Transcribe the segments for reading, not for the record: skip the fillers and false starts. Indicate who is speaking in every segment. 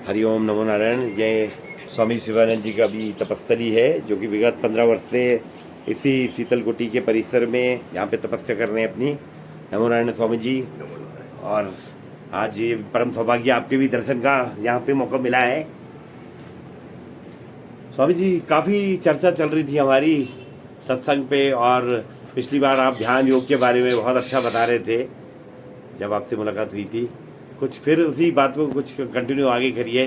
Speaker 1: हरिओम नमो नारायण। ये स्वामी शिवानंद जी का भी तपस्थली है, जो कि विगत 15 वर्ष से इसी शीतलकुटी के परिसर में यहाँ पे तपस्या कर रहे हैं अपनी। नमो नारायण स्वामी जी। और आज ये परम सौभाग्य आपके भी दर्शन का यहाँ पे मौका मिला है। स्वामी जी, काफ़ी चर्चा चल रही थी हमारी सत्संग पे, और पिछली बार आप ध्यान योग के बारे में बहुत अच्छा बता रहे थे जब आपसे मुलाकात हुई थी। कुछ फिर उसी बात को कुछ कंटिन्यू आगे करिए।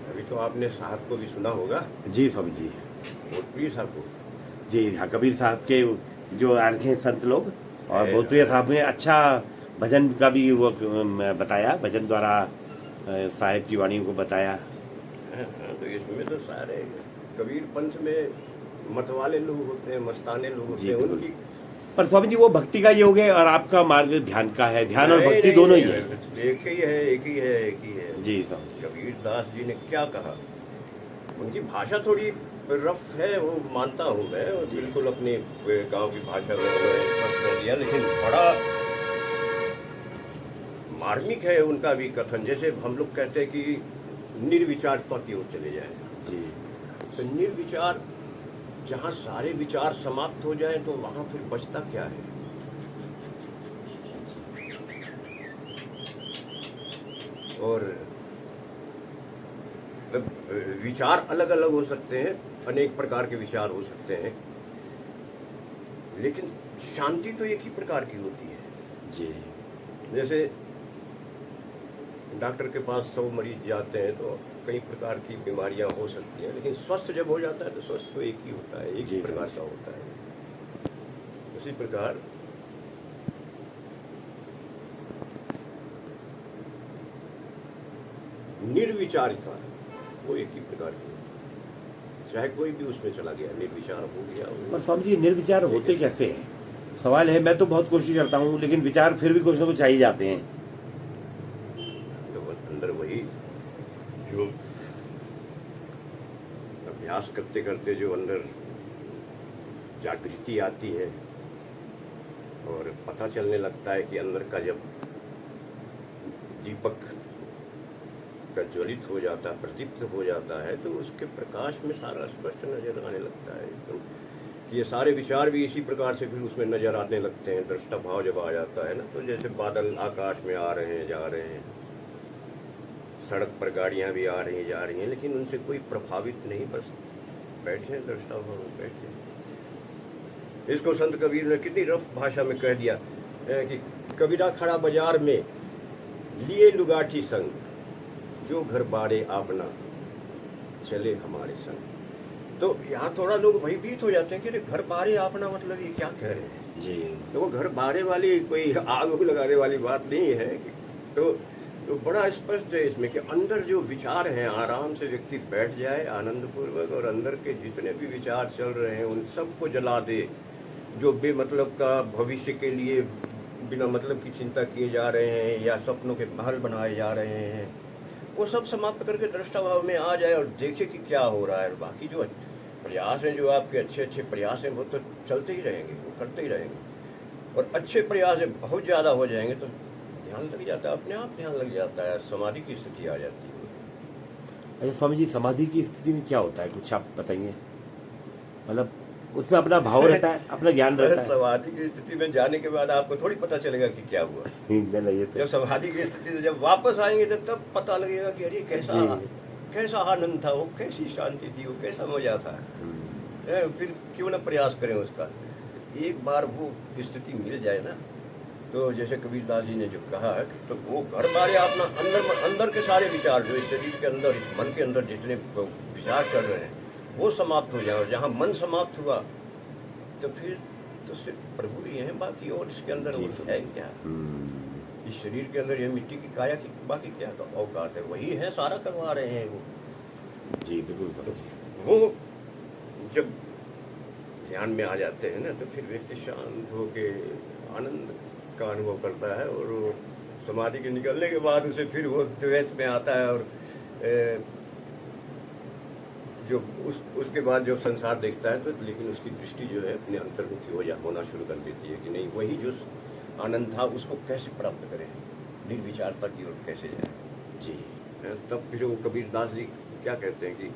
Speaker 2: अभी तो आपने साहब को भी सुना होगा,
Speaker 1: जी स्वामी जी।
Speaker 2: भोजप्रिय साहब को।
Speaker 1: जी हाँ, कबीर साहब के जो आरखे हैं संत लोग, और
Speaker 2: है,
Speaker 1: भोजप्रिय साहब ने अच्छा भजन का भी वो बताया, भजन द्वारा साहिब की वाणियों को बताया।
Speaker 2: तो इसमें तो सारे कबीर पंथ में मत वाले लोग होते हैं, मस्ताने लोग होते
Speaker 1: जी
Speaker 2: हैं
Speaker 1: बिल्कुल।
Speaker 2: उनकी।
Speaker 1: पर स्वामी जी, वो भक्ति का योग है और आपका मार्ग ध्यान का है। ध्यान और
Speaker 2: नहीं,
Speaker 1: भक्ति
Speaker 2: नहीं,
Speaker 1: दोनों ही
Speaker 2: नहीं,
Speaker 1: है।
Speaker 2: एक ही है, एक ही है, एक ही है।
Speaker 1: जी स्वामी जी।
Speaker 2: कबीर दास जी ने क्या कहा, उनकी भाषा थोड़ी रफ है, वो मानता हूँ मैं, और बिल्कुल अपनी गांव की भाषा में उन्होंने स्पष्ट कर दिया, लेकिन बड़ा मार्मिक है उनका भी कथन। जैसे हम लोग कहते हैं कि निर्विचारता की ओर चले जाएं,
Speaker 1: जी
Speaker 2: तो निर्विचार, जहाँ सारे विचार समाप्त हो जाएं तो वहाँ फिर बचता क्या है। और विचार अलग अलग हो सकते हैं, अनेक प्रकार के विचार हो सकते हैं, लेकिन शांति तो एक ही प्रकार की होती है।
Speaker 1: जी
Speaker 2: जैसे डॉक्टर के पास 100 मरीज जाते हैं तो कई प्रकार की बीमारियां हो सकती हैं, लेकिन स्वस्थ जब हो जाता है तो स्वस्थ तो एक ही होता है, एक ही प्रकार का होता है। उसी प्रकार निर्विचारिता वो एक ही प्रकार की होती है, चाहे कोई भी उसमें चला गया, निर्विचार हो गया।
Speaker 1: पर स्वामी जी, निर्विचार होते कैसे हैं? सवाल है। मैं तो बहुत कोशिश करता हूँ, लेकिन विचार फिर भी कुछ ना कुछ आ ही जाते हैं।
Speaker 2: तो अंदर वही जो अभ्यास करते करते जो अंदर जागृति आती है और पता चलने लगता है कि अंदर का जब दीपक प्रज्वलित हो जाता है, प्रदीप्त हो जाता है, तो उसके प्रकाश में सारा स्पष्ट नजर आने लगता है एकदम, कि ये सारे विचार भी इसी प्रकार से फिर उसमें नजर आने लगते हैं। दृष्टा भाव जब आ जाता है ना, तो जैसे बादल आकाश में आ रहे हैं, जा रहे हैं, सड़क पर गाड़ियां भी आ रही हैं, जा रही हैं, लेकिन उनसे कोई प्रभावित नहीं, बस बैठे हैं दृष्टा भाव में बैठे। इसको संत कबीर ने कितनी रफ भाषा में कह दिया कि कबीरा खड़ा बाजार में लिए लुगाठी संग, जो घर बारे आपना चले हमारे संग। तो यहाँ थोड़ा लोग भयभीत हो जाते हैं कि घर बारे आपना मतलब ये क्या कह रहे हैं
Speaker 1: जी।
Speaker 2: तो वो घर बारे वाली कोई आग लगाने वाली बात नहीं है। तो बड़ा स्पष्ट है इसमें कि अंदर जो विचार हैं, आराम से व्यक्ति बैठ जाए आनंदपूर्वक, और अंदर के जितने भी विचार चल रहे हैं उन सबको जला दे। जो बेमतलब का भविष्य के लिए बिना मतलब की चिंता किए जा रहे हैं या सपनों के महल बनाए जा रहे हैं, वो सब समाप्त करके दृष्टा भाव में आ जाए और देखे कि क्या हो रहा है। और बाकी जो प्रयास हैं, जो आपके अच्छे अच्छे प्रयास हैं, वो तो चलते ही रहेंगे, वो करते ही रहेंगे। और अच्छे प्रयास बहुत ज़्यादा हो जाएंगे तो ध्यान लग जाता है, अपने आप ध्यान लग जाता है, समाधि की स्थिति आ जाती है।
Speaker 1: अच्छा स्वामी जी, समाधि की स्थिति में क्या होता है, कुछ आप बताइए। मतलब उसमें अपना भाव रहता है, अपना ज्ञान रहता है।
Speaker 2: समाधि की स्थिति में जाने के बाद आपको थोड़ी पता चलेगा कि क्या हुआ।
Speaker 1: ये तो
Speaker 2: जब समाधि की स्थिति से जब वापस आएंगे तो तब पता लगेगा कि अरे कैसा आनंद था, वो कैसी शांति थी, वो कैसा मजा था। फिर क्यों ना प्रयास करें उसका। एक बार वो स्थिति मिल जाए ना, तो जैसे कबीर दास जी ने जो कहा है, तो वो घर बारे अपना अंदर के सारे विचार जो इस शरीर के अंदर, इस मन के अंदर जितने विचार चल रहे हैं वो समाप्त हो जाए। और जहाँ मन समाप्त हुआ तो फिर तो सिर्फ प्रभु ही हैं बाकी, और इसके अंदर है क्या। इस शरीर के अंदर ये मिट्टी की काया की बाकी क्या औकात है, वही है, सारा करवा रहे हैं वो।
Speaker 1: जी बिल्कुल।
Speaker 2: वो जब ध्यान में आ जाते हैं ना, तो फिर व्यक्ति शांत होके आनंद का अनुभव करता है। और वो समाधि के निकलने के बाद उसे फिर वो द्वैत में आता है और जो उसके बाद जब संसार देखता है तो लेकिन उसकी दृष्टि जो है अपने अंतर्मुखी होना शुरू कर देती है कि नहीं, वही जो आनंद था उसको कैसे प्राप्त करें, निर्विचारता की ओर कैसे जाए
Speaker 1: जी।
Speaker 2: तब फिर वो कबीर दास जी क्या कहते हैं कि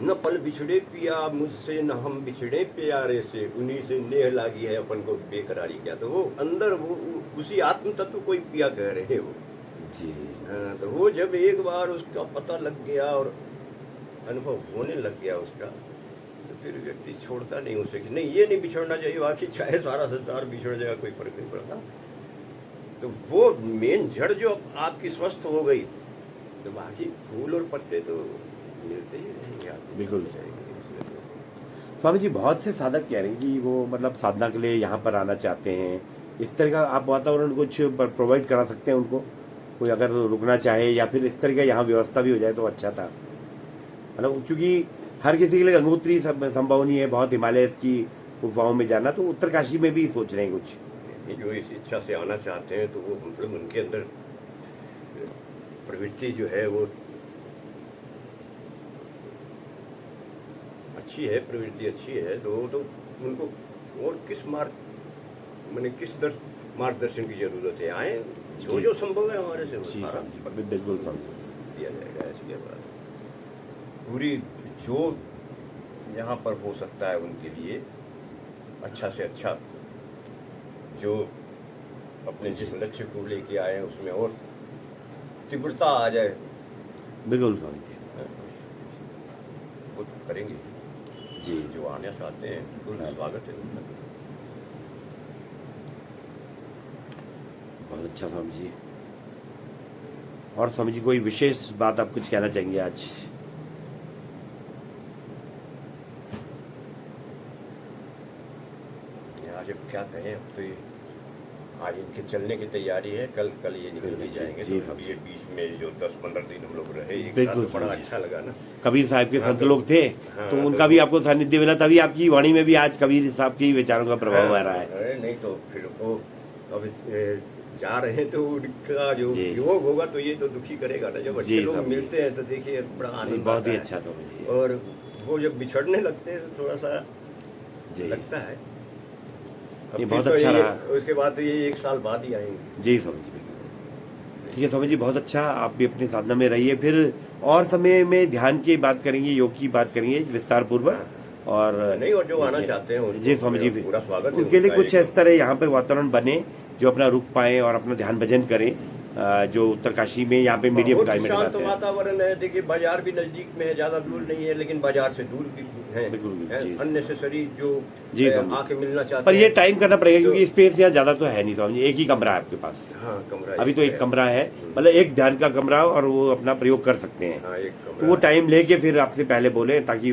Speaker 2: न पल बिछड़े पिया मुझसे न हम बिछड़े प्यारे से, उन्हीं से नेह लागी है अपन को बेकरारी। क्या तो वो अंदर वो उसी आत्म तत्व को ही पिया कह रहे हैं वो
Speaker 1: जी।
Speaker 2: तो वो जब एक बार उसका पता लग गया और अनुभव होने लग गया उसका, तो फिर व्यक्ति छोड़ता नहीं उसे कि नहीं ये नहीं बिछड़ना चाहिए, बाकी चाहे सारा संसार बिछड़ जाएगा कोई फर्क नहीं पड़ता। तो वो मेन जड़ जो आपकी स्वस्थ हो गई तो बाकी फूल और पत्ते तो मिलते ही रहेंगे आपको।
Speaker 1: बिल्कुल।
Speaker 2: इसमें तो
Speaker 1: स्वामी जी बहुत से साधक कह रहे हैं कि वो मतलब साधना के लिए यहाँ पर आना चाहते हैं, इस तरह का आप वातावरण कुछ प्रोवाइड करा सकते हैं उनको, कोई अगर रुकना चाहे या फिर इस तरह का यहाँ व्यवस्था भी हो जाए तो अच्छा था, मतलब क्योंकि हर किसी के लिए गंगोत्री संभव नहीं है, बहुत हिमालय की गुफाओं में जाना, तो उत्तरकाशी में भी सोच रहे हैं कुछ।
Speaker 2: जो इस इच्छा से आना चाहते हैं तो वो मतलब उनके अंदर प्रवृत्ति जो है वो अच्छी है, प्रवृत्ति अच्छी है, तो उनको और किस मार्गदर्शन की जरूरत है। आए जो संभव है हमारे से वो सारा
Speaker 1: बिल्कुल समझ
Speaker 2: दिया जाएगा। इसके बाद पूरी जो यहाँ पर हो सकता है उनके लिए अच्छा से अच्छा, जो अपने जिस लक्ष्य को लेके आए हैं उसमें और तीव्रता आ जाए,
Speaker 1: बिल्कुल स्वामी जी,
Speaker 2: वो तो करेंगे
Speaker 1: जी।
Speaker 2: जो आना चाहते हैं बिल्कुल स्वागत है उनका।
Speaker 1: बहुत अच्छा स्वामी जी। और स्वामी जी कोई विशेष बात आप कुछ कहना चाहेंगे आज?
Speaker 2: आज अब क्या कहें, अब तो आज इनके चलने की तैयारी है, कल ये निकल भी जाएंगे।
Speaker 1: जी,
Speaker 2: तो ये बीच में जो 10-15 दिन हम लोग रहे एक
Speaker 1: बिल्कुल
Speaker 2: साथ, तो बड़ा
Speaker 1: समझिए।
Speaker 2: अच्छा लगा ना।
Speaker 1: कबीर साहब के संत लोग थे,
Speaker 2: हाँ,
Speaker 1: तो उनका भी आपको सानिध्य मिला, तभी आपकी वाणी में भी आज कबीर साहब के विचारों का प्रभाव आ रहा है।
Speaker 2: अरे नहीं तो फिर वो अब जा रहे हैं तो उनका जो योग होगा तो ये तो दुखी करेगा ना। जब अच्छे लोग मिलते हैं तो देखिए बड़ा आनंद
Speaker 1: बहुत ही
Speaker 2: आता है।
Speaker 1: अच्छा स्वामी जी।
Speaker 2: और वो जब बिछड़ने लगते हैं तो थोड़ा सा लगता है।
Speaker 1: ये
Speaker 2: अब
Speaker 1: बहुत
Speaker 2: फिर तो
Speaker 1: अच्छा
Speaker 2: ये-
Speaker 1: रहा।
Speaker 2: उसके बाद तो ये 1 साल बाद ही आएंगे।
Speaker 1: जी स्वामी जी, बिल्कुल। ठीक है स्वामी जी, बहुत अच्छा, आप भी अपनी साधना में रहिए। फिर और समय में ध्यान की बात करेंगे, योग की बात करेंगे विस्तार पूर्वक। और
Speaker 2: नहीं, और जो आना चाहते हैं उनको
Speaker 1: जी स्वामी जी,
Speaker 2: पूरा स्वागत है
Speaker 1: उनके लिए
Speaker 2: उनका।
Speaker 1: कुछ इस तरह यहाँ पे वातावरण बने जो अपना रुक पाए और अपना ध्यान भजन करें, जो उत्तरकाशी में यहाँ पे मीडियम
Speaker 2: बहुत
Speaker 1: क्लाइमेट
Speaker 2: शांत
Speaker 1: रहता है।
Speaker 2: वातावरण है। देखिए बाजार भी नजदीक में है, ज्यादा दूर नहीं है, लेकिन बाजार से दूर भी है।
Speaker 1: बिल्कुल, जी।
Speaker 2: अननेसेसरी जो
Speaker 1: जी स्वामी जी।
Speaker 2: आके मिलना चाहते
Speaker 1: पर
Speaker 2: हैं।
Speaker 1: ये टाइम करना पड़ेगा क्योंकि स्पेस यहाँ ज्यादा तो है नहीं स्वामी जी, एक ही कमरा है आपके पास।
Speaker 2: हाँ, कमरा
Speaker 1: अभी तो एक कमरा है, मतलब एक ध्यान का कमरा, और वो अपना प्रयोग कर सकते हैं।
Speaker 2: हाँ, एक
Speaker 1: तो
Speaker 2: कमरा
Speaker 1: वो
Speaker 2: है।
Speaker 1: टाइम लेके फिर आपसे पहले बोले ताकि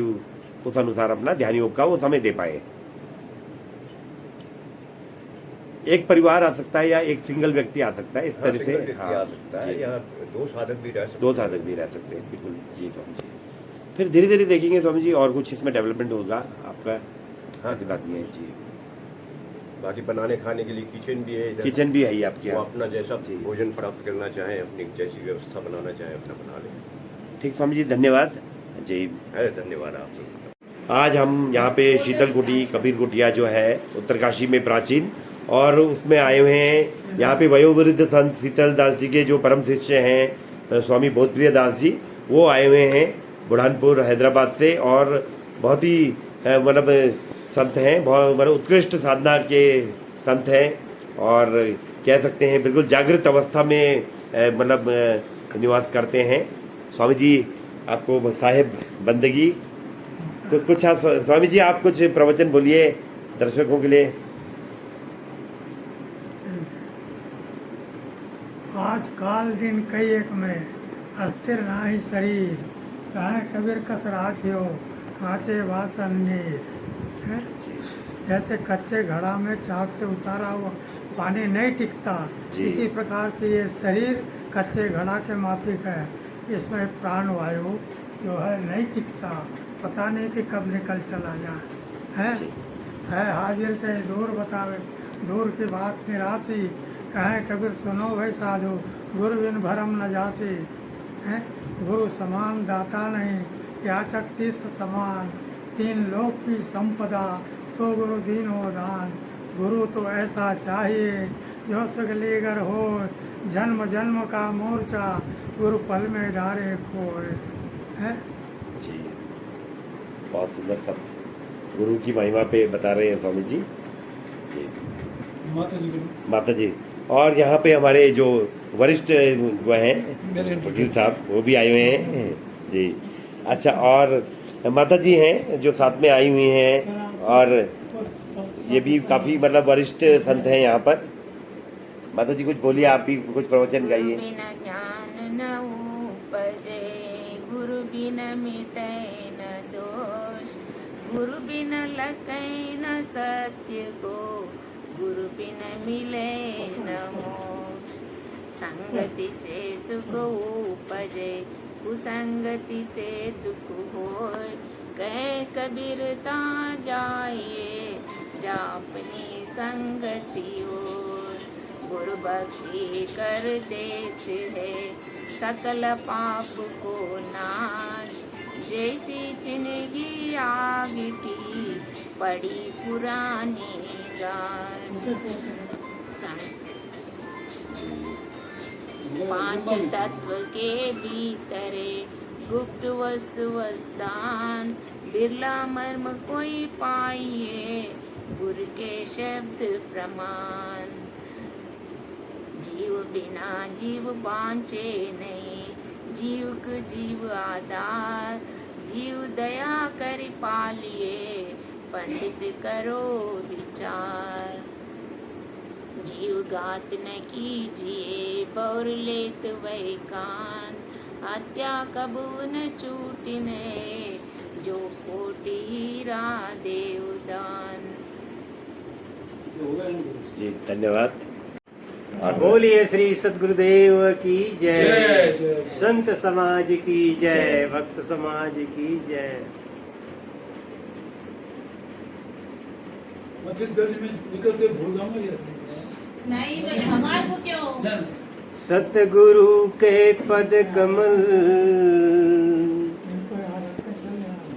Speaker 1: उस अनुसार अपना ध्यान योग का वो समय दे पाए। एक परिवार आ सकता है या एक सिंगल व्यक्ति आ सकता है, इस तरह से।
Speaker 2: सिंगल व्यक्ति
Speaker 1: हाँ,
Speaker 2: आ सकता है
Speaker 1: जी।
Speaker 2: या 2 साधक भी रह सकते हैं।
Speaker 1: 2 साधक भी रह सकते हैं, बिल्कुल जी स्वामी जी। फिर धीरे धीरे देखेंगे स्वामी जी, और कुछ इसमें डेवलपमेंट होगा आपका, ऐसी बात नहीं है जी।
Speaker 2: बाकी बनाने खाने के लिए किचन भी है इधर।
Speaker 1: किचन भी है ही आपके
Speaker 2: वो
Speaker 1: यहाँ।
Speaker 2: अपना जैसा
Speaker 1: जी।
Speaker 2: भोजन प्राप्त करना चाहे, अपनी जैसी व्यवस्था बनाना चाहे अपना बना ले।
Speaker 1: ठीक स्वामी जी, धन्यवाद जी।
Speaker 2: अरे धन्यवाद आपको।
Speaker 1: आज हम यहाँ पे शीतल कुटी कबीर कुटिया जो है उत्तरकाशी में प्राचीन, और उसमें आए हुए हैं। यहाँ पे वयोवृद्ध संत शीतल दास जी के जो परम शिष्य हैं स्वामी बोधप्रिय दास जी, वो आए हुए हैं बुरहानपुर हैदराबाद से, और बहुत ही मतलब संत हैं, बहुत मतलब उत्कृष्ट साधना के संत हैं, और कह सकते हैं बिल्कुल जागृत अवस्था में मतलब निवास करते हैं। स्वामी जी आपको साहिब बंदगी, तो कुछ आप स्वामी जी आप कुछ प्रवचन बोलिए दर्शकों के लिए।
Speaker 3: आज काल दिन कई एक में अस्थिर नाही शरीर, कहे कबीर कस राखियो कांचे वासन नीर। हैं? जैसे कच्चे घड़ा में चाक से उतारा हुआ पानी नहीं टिकता,
Speaker 1: जी।
Speaker 3: इसी प्रकार से ये शरीर कच्चे घड़ा के माफिक है। इसमें प्राण वायु जो है नहीं टिकता, पता नहीं कि कब निकल चला जाए। है हाजिर से दूर बतावे, दूर की बात निराशी, कहे कबीर सुनो भाई साधु, गुरु बिन भरम न जासी। हैं? गुरु समान दाता नहीं, याचक शीर्ष समान, तीन लोक की संपदा, सो गुरु दीन हो दान। गुरु तो ऐसा चाहिए जो सगलेगर हो, जन्म जन्म का मोर्चा गुरु पल में डारे खोए। है
Speaker 1: जी, बहुत सुंदर शब्द गुरु की महिमा पे बता रहे हैं स्वामी जी। जी माता जी। और यहाँ पे हमारे जो वरिष्ठ वो हैं वकील साहब, वो भी आए हुए हैं जी। अच्छा, और माता जी हैं जो साथ में आई हुई हैं, और ये भी काफ़ी मतलब वरिष्ठ संत हैं यहाँ पर। माता जी कुछ बोलिए, आप भी कुछ प्रवचन गाइए।
Speaker 4: बिना ज्ञान न उपजे, गुरु बिन मिटे न दोष, गुरु बिन लकै न सत्य को, गुरु बिन मिले न मोक्ष। संगति से सुख उपजे, कुसंगति से दुख होय। कहे कबीर ता जाइए, जा अपनी संगति ओर। गुरु भक्ति कर देते है सकल पाप को नाश। जैसी जिंदगी आग की पड़ी पुरानी घास। पांच तत्व के भीतरे गुप्त वस्तु वस्तान, बिरला मर्म कोई पाइए, गुरु के शब्द प्रमाण। जीव बिना जीव बांचे नहीं, जीव को जीव आधार। जीव दया कर पालिए, पंडित करो विचार। जीव घात न कीजिए, बौर लेत वही कान। हत्या कबू न छूटने, जो कोटि हीरा देवदान।
Speaker 1: जी धन्यवाद।
Speaker 5: बोलिए श्री सद्गुरुदेव की जय, संत समाज की जय, भक्त समाज की जय।
Speaker 6: निकलते भूल जाऊंगा ये।
Speaker 7: नहीं भाई, हमारे को क्यों?
Speaker 5: सतगुरु के पद कमल,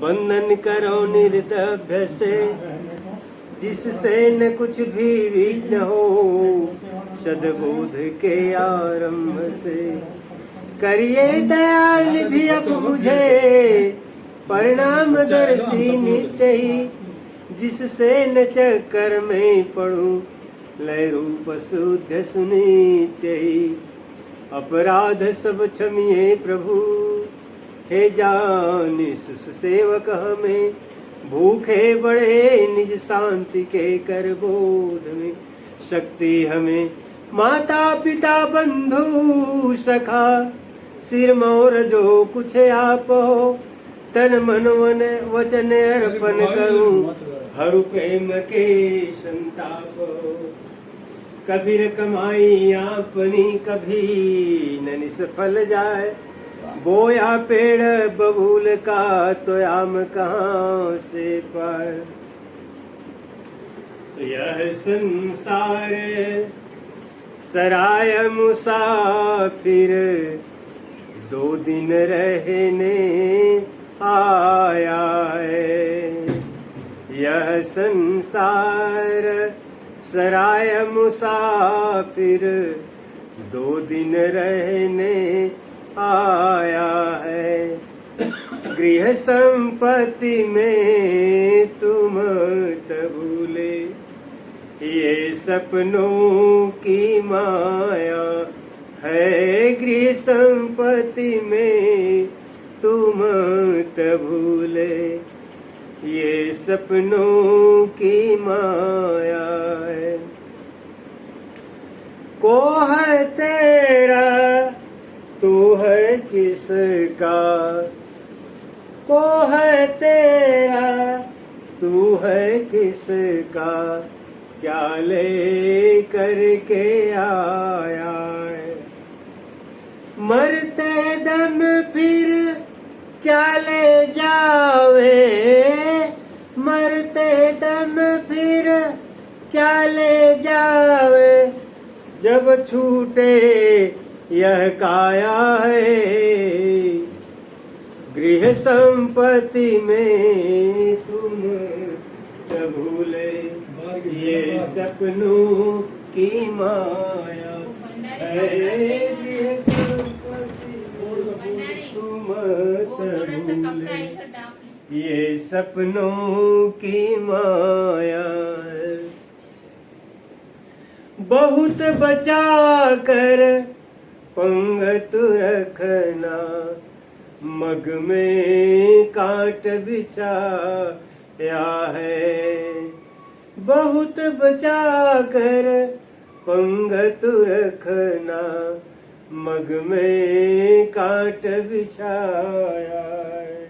Speaker 5: बंधन करो निर्दभ्य से, जिससे न कुछ भी विघ्न हो, सद्बोध के आरंभ से। करिए दयाल निधि अब मुझे, परिणाम दर्शी नित्य ही, जिससे न चक्कर में पड़ूं, लय रूप शुद्ध सुनित्य ही। अपराध सब क्षमिए प्रभु, हे जान सुस सेवक हमें। भूखे बड़े निज शांति के कर बोध में, शक्ति हमें माता पिता बंधु सखा। सिर मोर जो कुछ आप हो, तन मन वन वचन अर्पण करूं, हरु प्रेम के संताप। कबीर कमाई अपनी कभी न निष्फल जाए, बोया पेड़ बबूल का तो आम कहाँ से पाए। यह संसार सराय मुसाफिर, दो दिन रहने आया है। यह संसार सराय मुसाफिर, दो दिन रहने आया है। गृह संपत्ति में तुम भूले, ये सपनों की माया है। गृह संपत्ति में तुम भूले, ये सपनों की माया है। को है तेरा तू है किसका, को है तेरा तू है किसका, क्या ले करके आया है। मरते दम फिर क्या ले जावे, मरते दम फिर क्या ले जावे। जब छूटे यह काया है, गृह संपत्ति में तुम न भूले, ये सपनों की माया है। गृह संपत्ति में तुम
Speaker 4: थोड़ा सा
Speaker 5: न
Speaker 4: कपड़ा
Speaker 5: भूले,
Speaker 4: ऐसा डाल
Speaker 5: ये सपनों की माया है। बहुत बचा कर पंगत रखना, मग में काट बिछाया है। बहुत बचा कर पंगत रखना, मग में काट बिछाया है।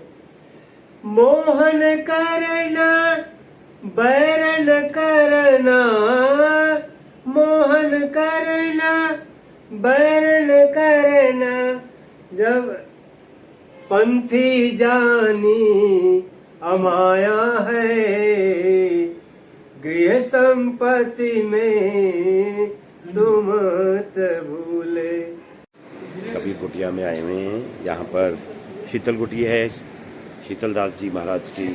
Speaker 5: मोहन करना बैरन करना, मोहन करना बैरन करना, जब पंथी जानी अमाया है। गृह संपत्ति में तुम त भूले।
Speaker 1: कबीर कुटिया में आए हुए हैं। यहाँ पर शीतल कुटी है, शीतल दास जी महाराज की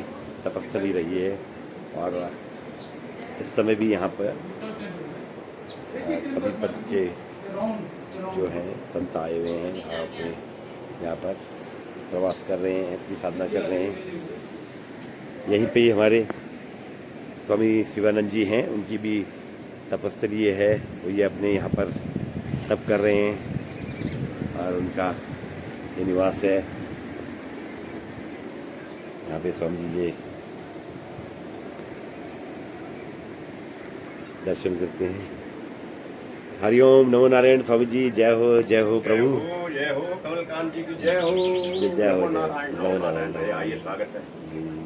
Speaker 1: तपस्थली रही है। और इस समय भी यहाँ पर कबीर पंथ के जो हैं संत आए हुए हैं और अपने यहाँ पर प्रवास कर रहे हैं, अपनी साधना कर रहे हैं। यहीं पे ही हमारे स्वामी शिवानंद जी हैं, उनकी भी तपस्थली ये है, वो ये अपने यहाँ पर तप कर रहे हैं और उनका ये निवास है। यहाँ पे स्वामी जी ये दर्शन करते हैं। हरिओम, नमो नारायण। स्वामी जी जय हो प्रभु।
Speaker 2: जय हो कमलकांत जी की जय हो।
Speaker 1: जय हो,
Speaker 2: नमो नारायण, नमो नारायण। आइए, स्वागत है
Speaker 1: जी।